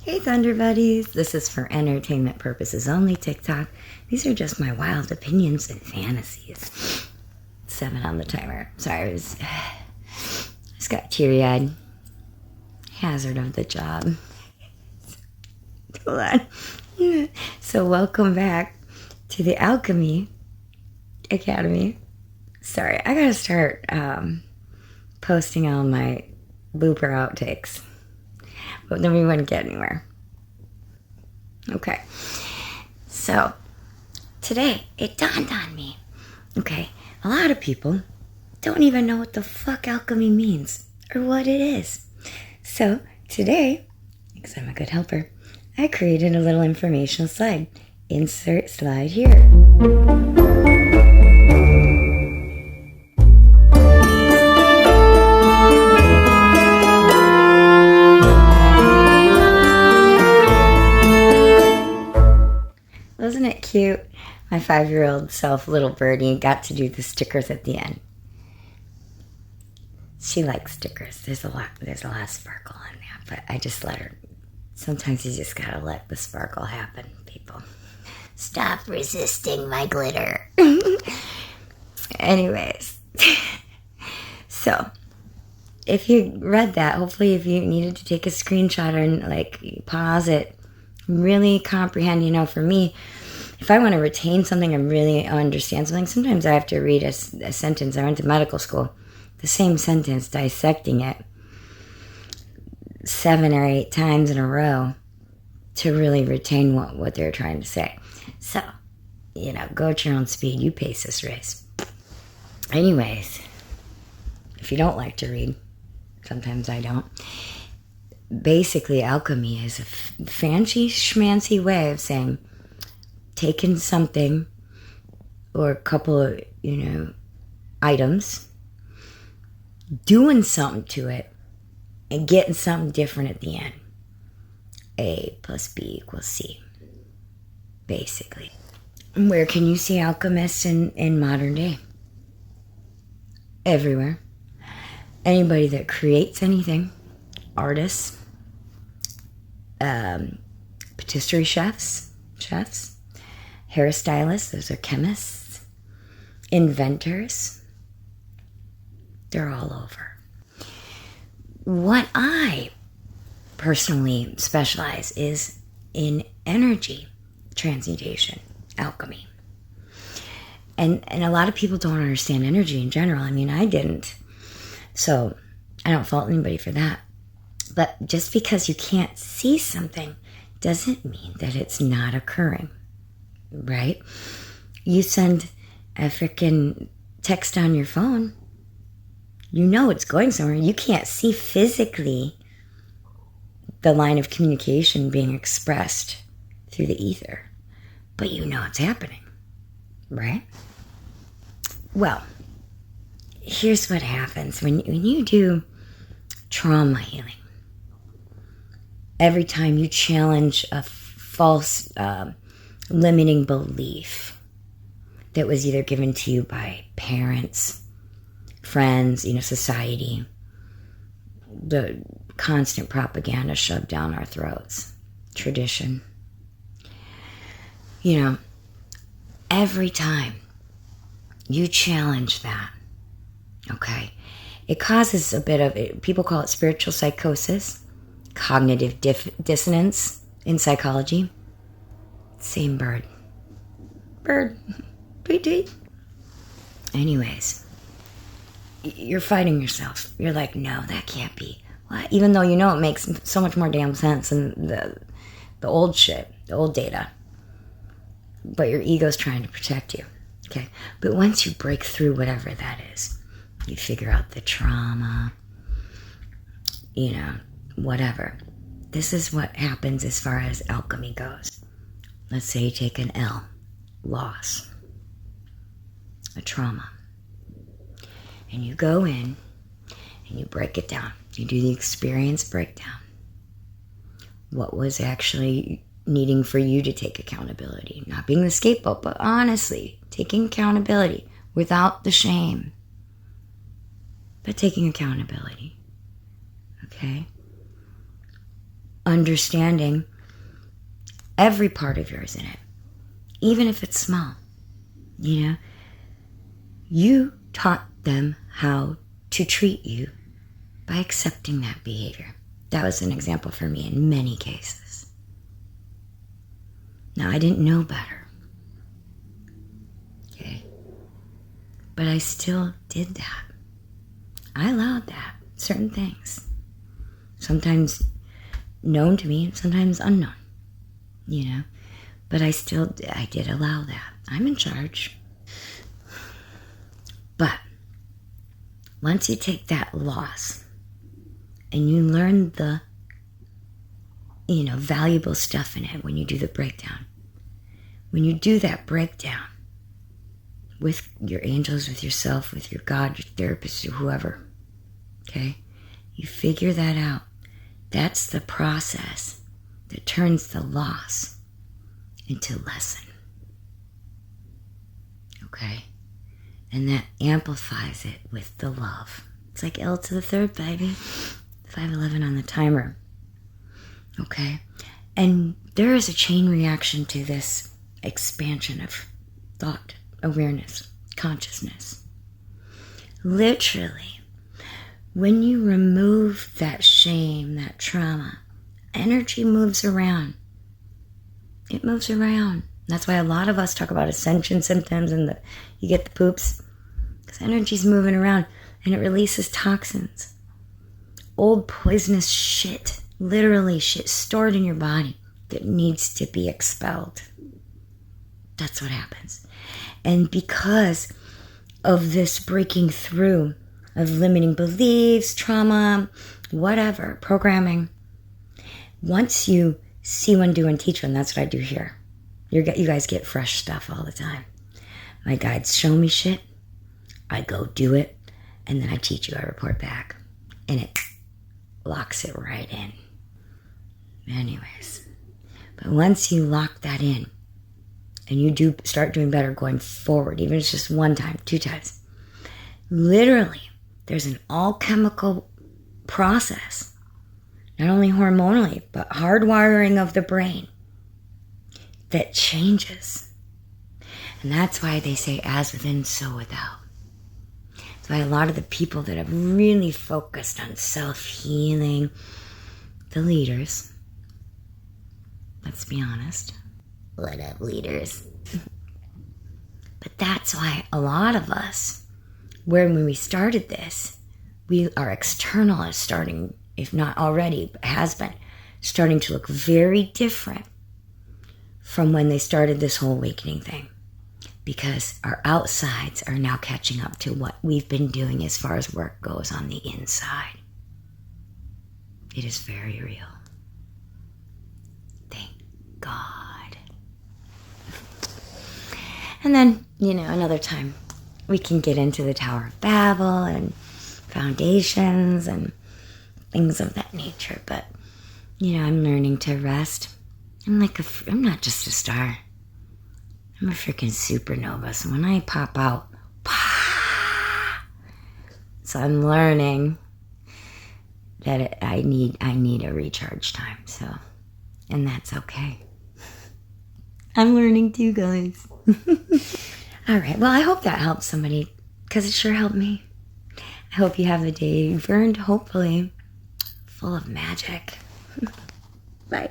Hey Thunder Buddies, this is for entertainment purposes only TikTok. These are just my wild opinions and fantasies. 7 on the timer. Sorry, I just got teary-eyed. Hazard of the job. Hold on. So welcome back to the Alchemy Academy. Sorry, I gotta start posting all my blooper outtakes. But then we wouldn't get anywhere. Okay. So, today, it dawned on me. Okay, a lot of people don't even know what the fuck alchemy means or what it is. So, today, because I'm a good helper, I created a little informational slide. Insert slide here. Wasn't it cute? My 5-year-old self, little birdie, got to do the stickers at the end. She likes stickers. There's a lot of sparkle on that, but I just let her. Sometimes you just gotta let the sparkle happen, people. Stop resisting my glitter. Anyways, so if you read that, hopefully if you needed to take a screenshot or pause it, really comprehend, for me, if I want to retain something and really understand something, sometimes I have to read a sentence. I went to medical school, the same sentence, dissecting it 7 or 8 times in a row to really retain what they're trying to say. So, go at your own speed. You pace this race. Anyways, if you don't like to read, sometimes I don't. Basically, alchemy is a fancy schmancy way of saying taking something or a couple of, items, doing something to it, and getting something different at the end. A plus B equals C, basically. Where can you see alchemists in modern day? Everywhere. Anybody that creates anything. Artists, patisserie chefs, hairstylists, those are chemists, inventors, they're all over. What I personally specialize is in energy transmutation, alchemy. And a lot of people don't understand energy in general. I mean, I didn't. So I don't fault anybody for that. But just because you can't see something doesn't mean that it's not occurring, right? You send a freaking text on your phone, it's going somewhere. You can't see physically the line of communication being expressed through the ether, but it's happening, right? Well, here's what happens when you do trauma healing. Every time you challenge a false limiting belief that was either given to you by parents, friends, society, the constant propaganda shoved down our throats, tradition. Every time you challenge that, okay, it causes a bit of, people call it spiritual psychosis, cognitive dissonance in psychology. Same bird. Tweet, tweet. Anyways, you're fighting yourself. You're like, no, that can't be. What? Even though it makes so much more damn sense than the old shit, the old data. But your ego's trying to protect you. Okay? But once you break through whatever that is, you figure out the trauma, whatever. This is what happens as far as alchemy goes. Let's say you take an L, loss, a trauma, and you go in and you break it down. You do the experience breakdown. What was actually needing for you to take accountability? Not being the scapegoat, but honestly, taking accountability without the shame, but taking accountability. Okay? understanding every part of yours in it, even if it's small. You taught them how to treat you by accepting that behavior. That was an example for me in many cases. Now, I didn't know better. Okay? But I still did that. I allowed that. Certain things. Sometimes known to me, sometimes unknown. But I did allow that. I'm in charge. But once you take that loss and you learn the, valuable stuff in it when you do the breakdown, when you do that breakdown with your angels, with yourself, with your God, your therapist, or whoever, okay, you figure that out. That's the process that turns the loss into lesson. Okay? And that amplifies it with the love. It's like L to the third, baby. 511 on the timer. Okay? And there is a chain reaction to this expansion of thought, awareness, consciousness. Literally, when you remove that shame, that trauma, energy moves around. It moves around. That's why a lot of us talk about ascension symptoms and you get the poops. Because energy's moving around and it releases toxins. Old poisonous shit, literally shit stored in your body that needs to be expelled. That's what happens. And because of this breaking through of limiting beliefs, trauma, whatever, programming, once you see one, do, and teach one, that's what I do here. You guys get fresh stuff all the time. My guides show me shit. I go do it. And then I teach you. I report back. And it locks it right in. Anyways. But once you lock that in, and you do start doing better going forward, even if it's just one time, 2 times, literally, there's an all-chemical process, not only hormonally, but hardwiring of the brain that changes. And that's why they say, as within, so without. That's why a lot of the people that have really focused on self-healing, the leaders, let's be honest, what up, leaders? But that's why a lot of us, when we started this, our external is starting, if not already, has been, starting to look very different from when they started this whole awakening thing. Because our outsides are now catching up to what we've been doing as far as work goes on the inside. It is very real. Thank God. And then, another time we can get into the Tower of Babel and foundations and things of that nature. But, I'm learning to rest. I'm not just a star. I'm a freaking supernova. So when I pop out, so I'm learning that I need a recharge time. So, and that's okay. I'm learning too, guys. All right. Well, I hope that helps somebody because it sure helped me. I hope you have a day you've earned, hopefully, full of magic. Bye.